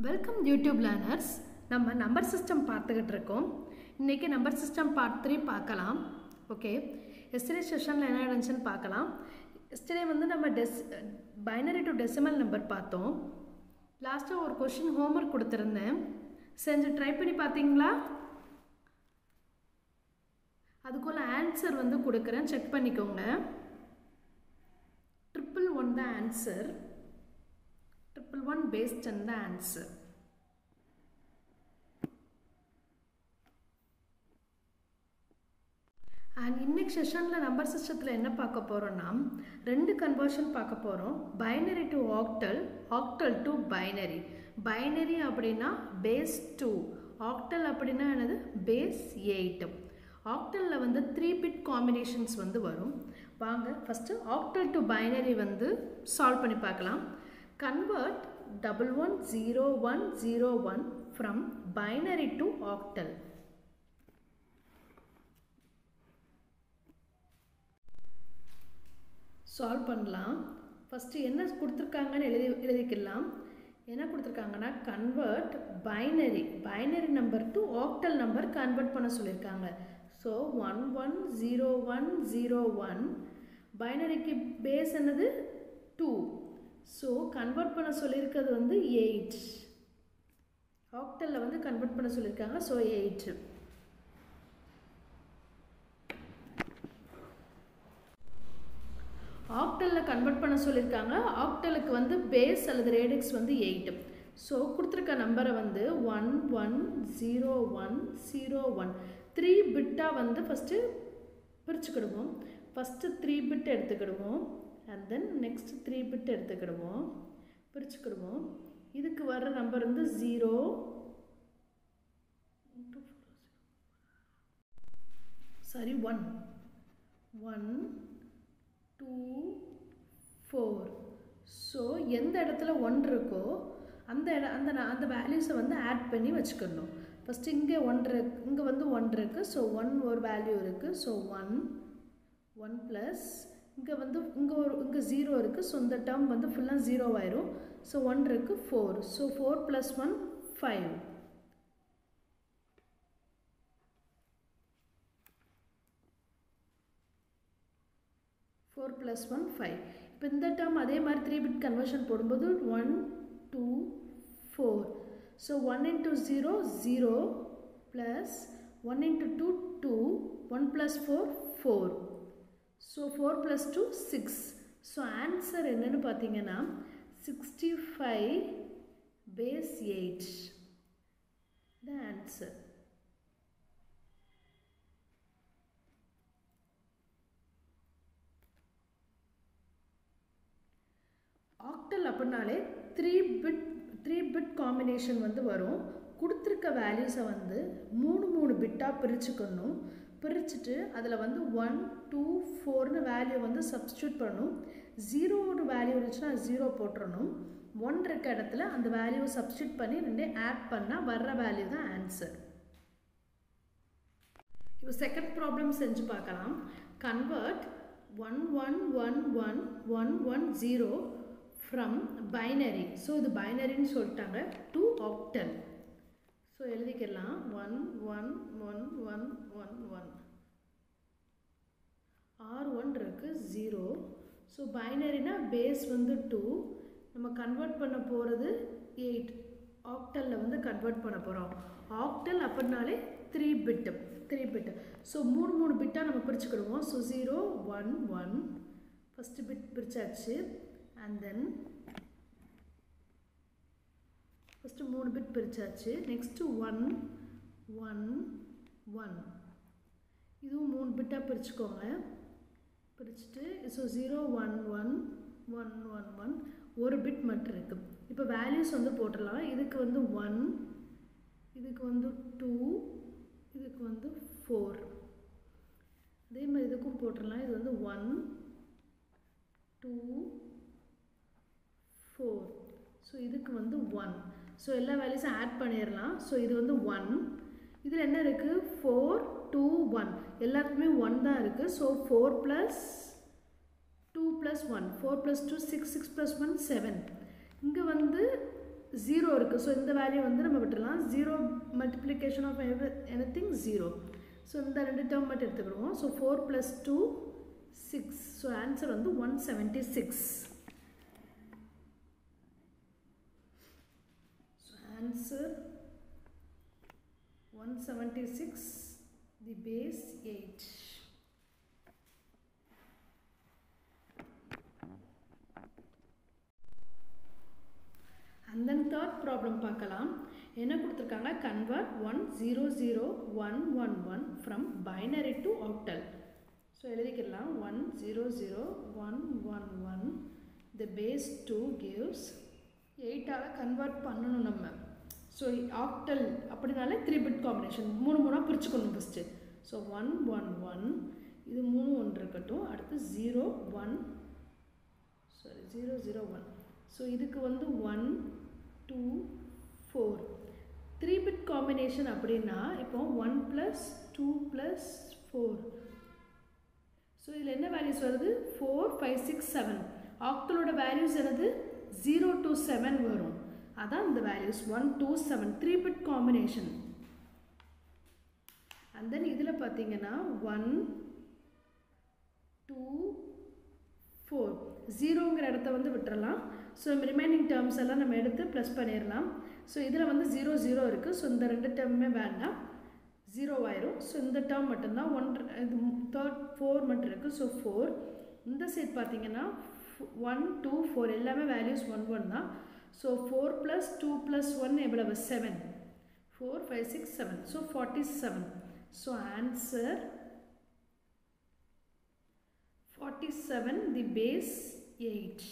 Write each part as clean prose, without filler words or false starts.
Welcome YouTube learners. நம்ம number system பார்த்துக்கிட்டு இருக்கோம். இன்றைக்கி நம்பர் சிஸ்டம் பார்ட் 3 பார்க்கலாம். ஓகே, எஸ்டர்டே செஷனில் என்ன நடந்துச்சுன்னு பார்க்கலாம். எஸ்டர்டே வந்து நம்ம பைனரி டு டெசிமல் நம்பர் பார்த்தோம். லாஸ்ட்டாக ஒரு கொஷின் ஹோம்ஒர்க் கொடுத்துருந்தேன், செஞ்சு ட்ரை பண்ணி பார்த்தீங்களா? அதுக்குள்ள ஆன்சர் வந்து கொடுக்குறேன், செக் பண்ணிக்கோங்க. 111 தான் answer. 111 base 10 the answer. And இன்னைக்கு செஷனில் நம்பர் சிஸ்டத்தில் என்ன பார்க்க போகிறோன்னா, ரெண்டு கன்வர்ஷன் பார்க்க போகிறோம். Binary to octal, octal to binary. Binary அப்படின்னா பேஸ் 2, ஆக்டல் அப்படின்னா என்னது பேஸ் 8. ஆக்டலில் வந்து 3 பிட் காம்பினேஷன்ஸ் வந்து வரும். வாங்க ஃபஸ்ட்டு ஆக்டல் டு பைனரி வந்து சால்வ் பண்ணி பார்க்கலாம். Convert 110101 from binary to octal. Solve பண்ணலாம். ஃபஸ்ட்டு என்ன கொடுத்துருக்காங்கன்னு எழுதிக்கலாம். என்ன கொடுத்துருக்காங்கன்னா, convert binary number to octal number convert பண்ண சொல்லியிருக்காங்க. ஸோ 110101 பைனரிக்கு பேஸ் என்னது 2. ஸோ கன்வெர்ட் பண்ண சொல்லியிருக்கிறது வந்து 8. ஆக்டலில் வந்து கன்வெர்ட் பண்ண சொல்லியிருக்காங்க. ஸோ 8. ஆக்டலில் கன்வெர்ட் பண்ண சொல்லியிருக்காங்க. ஆக்டலுக்கு வந்து பேஸ் அல்லது ரேடிக்ஸ் வந்து 8. ஸோ கொடுத்துருக்க நம்பரை வந்து 110101 3 பிட்டாக வந்து ஃபஸ்ட்டு பிரிச்சுக்கிடுவோம். ஃபஸ்ட்டு 3 பிட் எடுத்துக்கிடுவோம். and then next 3 bit எடுத்துக்கிடுவோம், பிரிச்சுக்கிடுவோம். இதுக்கு வர்ற நம்பர் வந்து 0 1 1 2 4. ஸோ எந்த இடத்துல 1 இருக்கோ அந்த வேல்யூஸை வந்து ஆட் பண்ணி வச்சுக்கணும். ஃபஸ்ட்டு இங்கே 1 இருக்கு, இங்கே வந்து 1 இருக்குது. ஸோ 1 ஒரு வேல்யூ இருக்குது. ஸோ 1 ப்ளஸ் இங்கே வந்து இங்கே 0 இருக்குது. ஸோ இந்த டேர்ம் வந்து ஃபுல்லாக 0 ஆயிரும். ஸோ 1 இருக்குது 4. ஸோ 4 + 1 5. இப்போ இந்த டேர்ம் அதே மாதிரி 3 பிட் கன்வர்ஷன் போடும்போது 1 2 4. So 1 × 0 0 plus 1 × 2 2, 1 + 4 4. So 4 + 2 6. So answer என்னன்னு பார்த்தீங்கன்னா 65 base 8 the answer. ஆக்டல் அப்படின்னாலே 3 பிட் காம்பினேஷன் வந்து வரும். கொடுத்துருக்க வேல்யூஸை வந்து 3 பிட்டாக பிரிச்சுக்கணும். பிரிச்சுட்டு அதில் வந்து 1 2 4ன்னு வேல்யூ வந்து சப்ஸ்டியூட் பண்ணணும். 0 வேல்யூ இருந்துச்சுன்னா 0 போட்டுறணும். 1 இருக்க இடத்துல அந்த வேல்யூவை சப்ஸ்டியூட் பண்ணி 2 ஆட் பண்ணால் வர்ற வேல்யூ தான் ஆன்சர். இப்போ செகண்ட் ப்ராப்ளம் செஞ்சு பார்க்கலாம். Convert 111110 from binary. ஸோ இது பைனரின்னு சொல்லிட்டாங்க டு ஆக்டல். ஸோ எழுதிக்கலாம் 111111 R1 இருக்குது 0. ஸோ பைனரினா பேஸ் வந்து 2, நம்ம கன்வெர்ட் பண்ண போகிறது 8. ஆக்டலில் வந்து கன்வெர்ட் பண்ண போகிறோம். ஆக்டல் அப்படின்னாலே 3 பிட்டு. ஸோ 3 பிட்டாக நம்ம பிரிச்சுக்கிடுவோம். ஸோ 0 1 1 ஃபஸ்ட்டு பிட் பிரிச்சாச்சு. அண்ட் தென் ஃபஸ்ட்டு 3 பிட் பிரிச்சாச்சு. நெக்ஸ்ட்டு 1 1 1. இதுவும் 3 பிட்டாக பிரிச்சுக்கோங்க. பிரிச்சுட்டு ஸோ 0 1 1 1 1 1 ஒரு பிட் மட்டும் இருக்குது. இப்போ வேல்யூஸ் வந்து போட்டுடலாம். இதுக்கு வந்து 1, இதுக்கு வந்து 2, இதுக்கு வந்து 4. அதே மாதிரி இதுக்கும் போட்டுடலாம். இது வந்து 1 2 4. ஸோ இதுக்கு வந்து 1. ஸோ எல்லா வேல்யூஸும் ஆட் பண்ணிடலாம். ஸோ இது வந்து 1. இதில் என்ன இருக்குது 4 2 1 எல்லாத்துக்குமே 1 தான் இருக்குது. ஸோ 4 + 2 + 1 4 + 2 6 6 + 1 7. இங்கே வந்து 0 இருக்குது. ஸோ இந்த வேல்யூ வந்து நம்ம விட்டுடலாம். 0 மல்டிப்ளிகேஷன் ஆஃப் எனிதிங் 0. ஸோ இந்த ரெண்டு டேர்ம் மட்டும் எடுத்துக்கிடுவோம். ஸோ 4 + 2 6. ஸோ ஆன்சர் வந்து 176. So answer 176, the base 8. And then third problem பார்க்கலாம். என்ன கொடுத்திருக்காங்க? convert 1001111 from binary to octal. So எழுதிக்கலாம் 1001111. The base 2 gives 8 ஆல convert பண்ணனும் நம்ம. So octal அப்படினாலே 3 bit combination. மூணு மூணா பிரிச்சுக்கணும் first. So 111 இது மூணு ஒன்று இருக்கட்டும். அடுத்து 001. So இதுக்கு வந்து 1 2 4. 3 bit combination அப்படினா இப்போ 1 + 2 + 4. So இதில் என்ன values வருது? 4 5 6 7. octalோட values என்னது? 0 to 7 வரும். அதான் இந்த values 1 2 7 3 bit combination. And then இதில் பார்த்தீங்கன்னா 1 2 4 0ங்கிற இடத்த வந்து விட்டுறலாம். ஸோ ரிமைனிங் டேர்ம்ஸ் எல்லாம் நம்ம எடுத்து ப்ளஸ் பண்ணிடலாம். ஸோ இதில் வந்து 0 0 இருக்குது. ஸோ இந்த ரெண்டு டேர்முமே வேண்டாம், 0 ஆயிரும். ஸோ இந்த டேர்ம் மட்டும்தான் 1 இது 4 மட்டும் இருக்குது. ஸோ 4. இந்த சைட் பார்த்தீங்கன்னா 1 2 4 எல்லாமே வேல்யூஸ் 1 1 தான். ஸோ 4 + 2 + 1 எவ்வளவு? 7. 4 5 6 7. So 47. So answer 47, the base 8.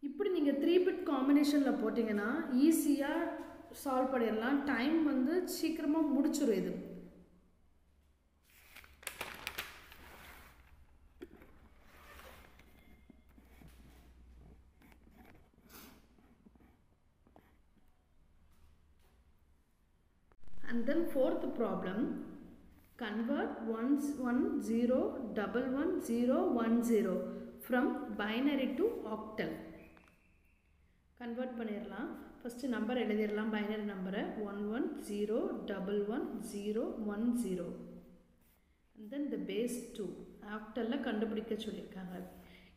இப்படி நீங்கள் 3 bit காம்பினேஷனில் போட்டிங்கன்னா ஈஸியாக சால்வ் பண்ணிடலாம். டைம் வந்து சீக்கிரமாக முடிச்சிடும் இது. And then fourth problem, convert 1101110 from binary to octal. Convert பண்ணிடலாம். ஃபஸ்ட்டு நம்பர் எழுதிடலாம். பைனரி நம்பரை 110111010. and then the base 2 octal கண்டுபிடிக்க சொல்லியிருக்காங்க.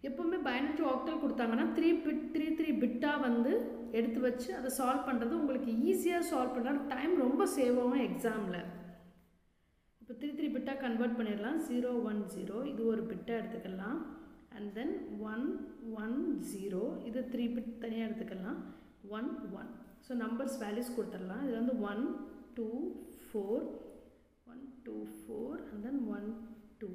எப்பவுமே பைனரி டு ஆக்டல் கொடுத்தாங்கன்னா 3 பிட்டாக வந்து எடுத்து வச்சு அதை சால்வ் பண்ணுறது உங்களுக்கு ஈஸியாக சால்வ் பண்ணலாம். டைம் ரொம்ப சேவ் ஆகும் எக்ஸாமில். இப்போ 3 பிட்டாக கன்வெர்ட் பண்ணிடலாம். 0 1 0 இது ஒரு பிட்டாக எடுத்துக்கலாம். அண்ட் தென் 1 1 0 இது 3 பிட் தனியாக எடுத்துக்கலாம். 1 1. ஸோ நம்பர்ஸ் வேல்யூஸ் கொடுத்துடலாம். இது வந்து 1 2 4 1 2 4 அண்ட் தென் 1 2.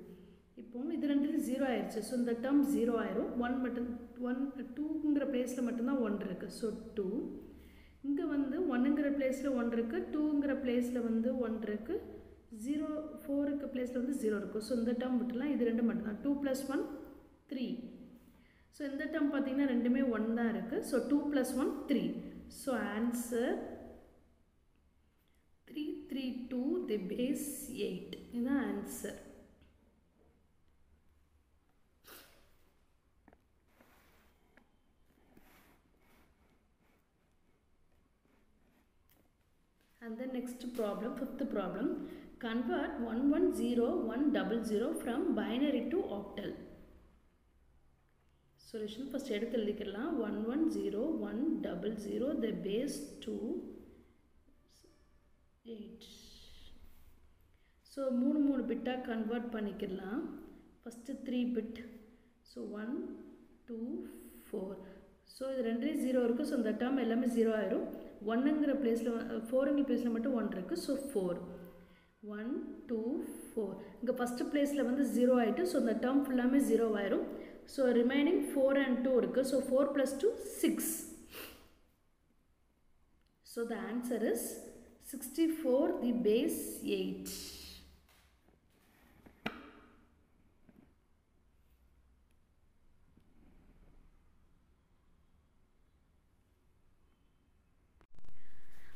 இப்போ இது ரெண்டுலேயும் 0 ஆயிடுச்சு. ஸோ இந்த டேர்ம் 0 ஆயிரும். 1 மட்டும் 1 2ங்கிற பிளேஸில் மட்டும்தான் 1 இருக்குது. ஸோ 2. இங்கே வந்து 1ங்கிற பிளேஸில் 1 இருக்குது, 2ங்கிற பிளேஸில் வந்து 1 இருக்குது, 0 4க்கு பிளேஸில் வந்து 0 இருக்குது. ஸோ இந்த டேர்ம் விட்டுலாம். இது ரெண்டு மட்டும்தான். 2 + 1 3. ஸோ இந்த டேர்ம் பார்த்தீங்கன்னா ரெண்டுமே 1 தான் இருக்குது. So 2 + 1 3. So answer 332, the base 8. இதுதான் answer. And the next problem, fifth problem, convert 110100 from binary to octal. Solution first எடுத்து எழுதிக்கலாம். 110100, the base 2 8. So 3 Pitta convert பண்ணிக்கலாம். First 3 bit. ஸோ 1 2 4. ஸோ இது ரெண்டே 0 இருக்குது. ஸோ இந்த டேர்ம் எல்லாமே 0 ஆயிரும். 1ங்கிற பிளேஸில் 4ங்கிற பிளேஸில் மட்டும் 1 இருக்குது. ஸோ 4 1 2 4. இங்கே ஃபஸ்ட்டு பிளேஸில் வந்து 0 ஆகிட்டு. ஸோ இந்த டேர்ம் ஃபுல்லாமே 0 ஆயிரும். ஸோ ரிமைனிங் 4 and 2 இருக்குது. So 4 + 2 6. So the answer is 64, the base 8.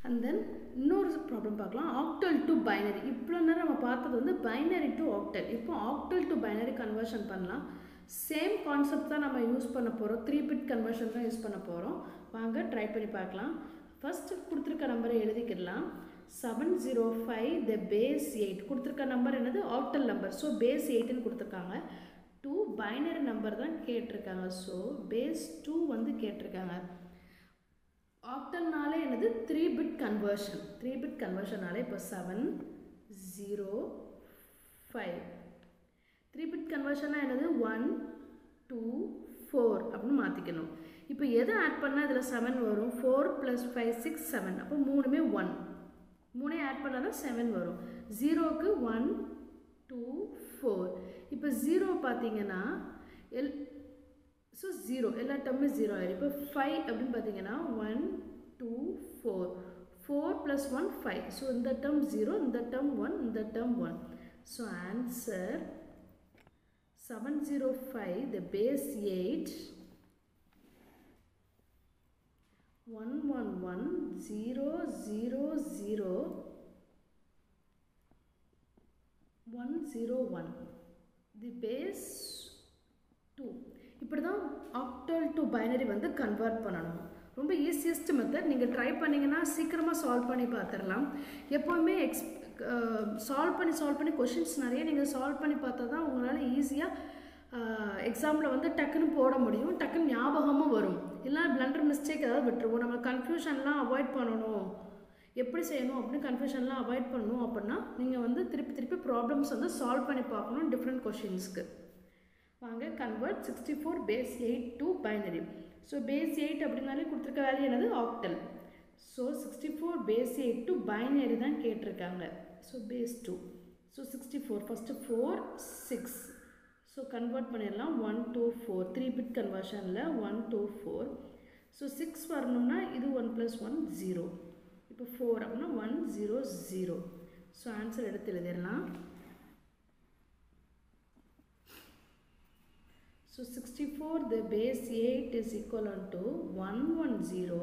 And then இன்னொரு ப்ராப்ளம் பார்க்கலாம். Octal to binary. இவ்வளோ நேரம் நம்ம பார்த்தது வந்து பைனரி டு ஆக்டல். இப்போ ஆக்டல் டு பைனரி கன்வர்ஷன் பண்ணலாம். சேம் கான்செப்ட் தான் நம்ம யூஸ் பண்ண போகிறோம். 3 பிட் கன்வர்ஷன் தான் யூஸ் பண்ண போகிறோம். வாங்க ட்ரை பண்ணி பார்க்கலாம். ஃபர்ஸ்ட் கொடுத்துருக்க நம்பரை எழுதிக்கிடலாம். 705 the base 8 கொடுத்துருக்க நம்பர் என்னது ஆக்டல் நம்பர். ஸோ பேஸ் 8ன்னு கொடுத்துருக்காங்க. 2 பைனரி நம்பர் தான் கேட்டிருக்காங்க. ஸோ பேஸ் 2 வந்து கேட்டிருக்காங்க. ஆக்டல்னாலே என்னது 3 பிட் கன்வர்ஷன். 3 பிட் கன்வர்ஷனாலே இப்போ 705 3 பிட் கன்வர்ஷனாக என்னது 1 2 4 அப்படின்னு மாற்றிக்கணும். இப்போ எதை ஆட் பண்ணால் இதில் 7 வரும்? 4 + 5 6 7. அப்போ மூணுமே 1. மூணே ஆட் பண்ணால் தான் 7 வரும். 0க்கு 1 2 4. இப்போ 0 பார்த்தீங்கன்னா ஸோ 0 எல்லா டேர்மே 0 ஆயிடும். இப்போ 5 அப்படின்னு பார்த்தீங்கன்னா 1 2 4. 4 + 1 5. ஸோ இந்த டேர்ம் 0, இந்த டேர்ம் 1, இந்த term 1. So answer 705 the base 8 111000101 the base 2. இப்படி தான் ஆக்டல் டு பைனரி வந்து கன்வெர்ட் பண்ணணும். ரொம்ப ஈஸியஸ்ட் மெத்தட். நீங்கள் ட்ரை பண்ணிங்கன்னா சீக்கிரமாக சால்வ் பண்ணி பார்த்துடலாம். எப்போவுமே சால்வ் பண்ணி கொஷின்ஸ் நிறைய நீங்கள் சால்வ் பண்ணி பார்த்தா தான் உங்களால் ஈஸியாக எக்ஸாமில் வந்து டக்குன்னு போட முடியும், டக்குன்னு ஞாபகமும் வரும். இல்லைனா பிளண்டர் மிஸ்டேக் ஏதாவது விட்டுருவோம். நம்ம கன்ஃபியூஷன்லாம் அவாய்ட் பண்ணணும், எப்படி செய்யணும் அப்படின்னு கன்ஃபியூஷன்லாம் அவாய்ட் பண்ணணும் அப்படின்னா நீங்கள் வந்து திருப்பி ப்ராப்ளம்ஸ் வந்து சால்வ் பண்ணி பார்க்கணும் டிஃப்ரெண்ட் கொஷின்ஸ்க்கு. வாங்க convert 64 base 8 to binary. So base 8 அப்படின்னாலே கொடுத்துருக்க வேல்யூ என்னது octal. So 64 base 8 to binary தான் கேட்டிருக்காங்க. So base 2. So 64 first 4 6. So convert பண்ணிடலாம் 1 2 4. 3 பிட் கன்வர்ஷனில் 1 2 4. ஸோ 6 வரணும்னா இது 1 + 1 0. இப்போ 4 அப்படின்னா 1 0 0. ஸோ ஆன்சர் எடுத்து எழுதிடலாம். So 64 the base 8 is equivalent to 110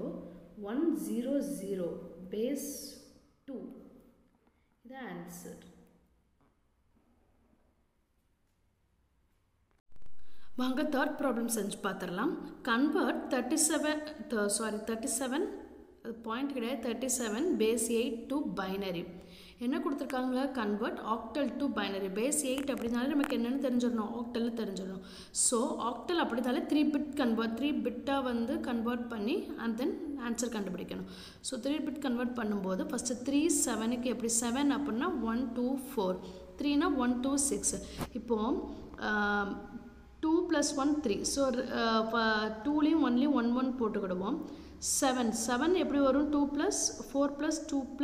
base 2. The answer. வாங்க third problem செஞ்சு பார்த்துடலாம். Convert 37 பாயிண்ட் கிடையாது 37 base 8 to binary. என்ன கொடுத்துருக்காங்க? Convert octal to binary. Base 8 அப்படின்னாலே நமக்கு என்னென்னு தெரிஞ்சிடணும், ஆக்டல் தெரிஞ்சிடணும். ஸோ ஆக்டல் அப்படின்னாலே 3 பிட்டாக வந்து கன்வெர்ட் பண்ணி அண்ட் தென் ஆன்சர் கண்டுபிடிக்கணும். ஸோ 3 பிட் கன்வெர்ட் பண்ணும்போது ஃபஸ்ட்டு 3 7க்கு எப்படி 7 அப்படின்னா 1 2 4. 3னா 1 2 6. இப்போது 2 + 1 3. ஸோ 2லேயும் 1லேயும் 1 1 போட்டுக்கிடுவோம். 7 எப்படி வரும்? 2 + 4 + 2 +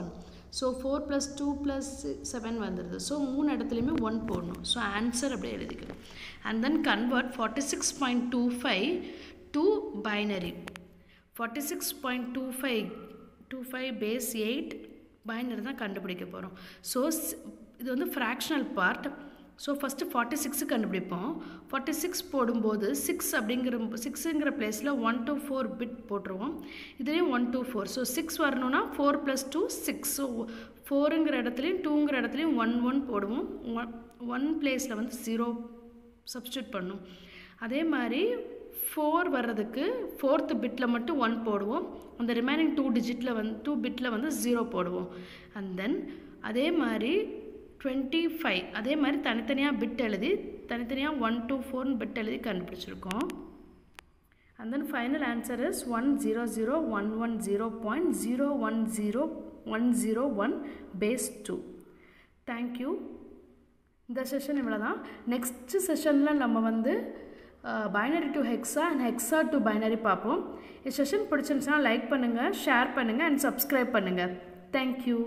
1. ஸோ 4 + 2 + 7 வந்துடுது. ஸோ 3 இடத்துலையுமே 1 போடணும். ஸோ ஆன்சர் அப்படியே எழுதிக்கணும். And then convert 46.25 to binary. 46.25 base 8 binary தான் கண்டுபிடிக்க போகிறோம். ஸோ இது வந்து ஃப்ராக்ஷனல் பார்ட். ஸோ ஃபஸ்ட்டு 46 கண்டுபிடிப்போம். 46 போடும்போது 6ங்கிற பிளேஸில் 1 to 4 பிட் போட்டுருவோம். இதுலேயும் 1 to 4. ஸோ 6 வரணும்னா 4 + 2 6. ஸோ 4ங்கிற இடத்துலையும் 2ங்கிற இடத்துலையும் 1 1 போடுவோம். 1 பிளேஸில் வந்து 0 சப்ஸ்டியூட் பண்ணும். அதே மாதிரி 4 வர்றதுக்கு 4th பிட்டில் மட்டும் 1 போடுவோம். அந்த ரிமைனிங் 2 பிட்டில் வந்து 0 போடுவோம். அண்ட் தென் அதே மாதிரி 25 அதே மாதிரி தனித்தனியாக பிட் எழுதி தனித்தனியாக 1 to 4 பிட் எழுதி கண்டுபிடிச்சிருக்கோம். And then final answer is 100,110.010101 base 2. Thank you. இந்த செஷன் இவ்வளோ தான். நெக்ஸ்ட் செஷனில் நம்ம வந்து binary to hexa and hexa to binary பார்ப்போம். இந்த செஷன் பிடிச்சிருந்துச்சுன்னா லைக் பண்ணுங்கள், ஷேர் பண்ணுங்கள் அண்ட் சப்ஸ்கிரைப் பண்ணுங்கள். தேங்க்யூ.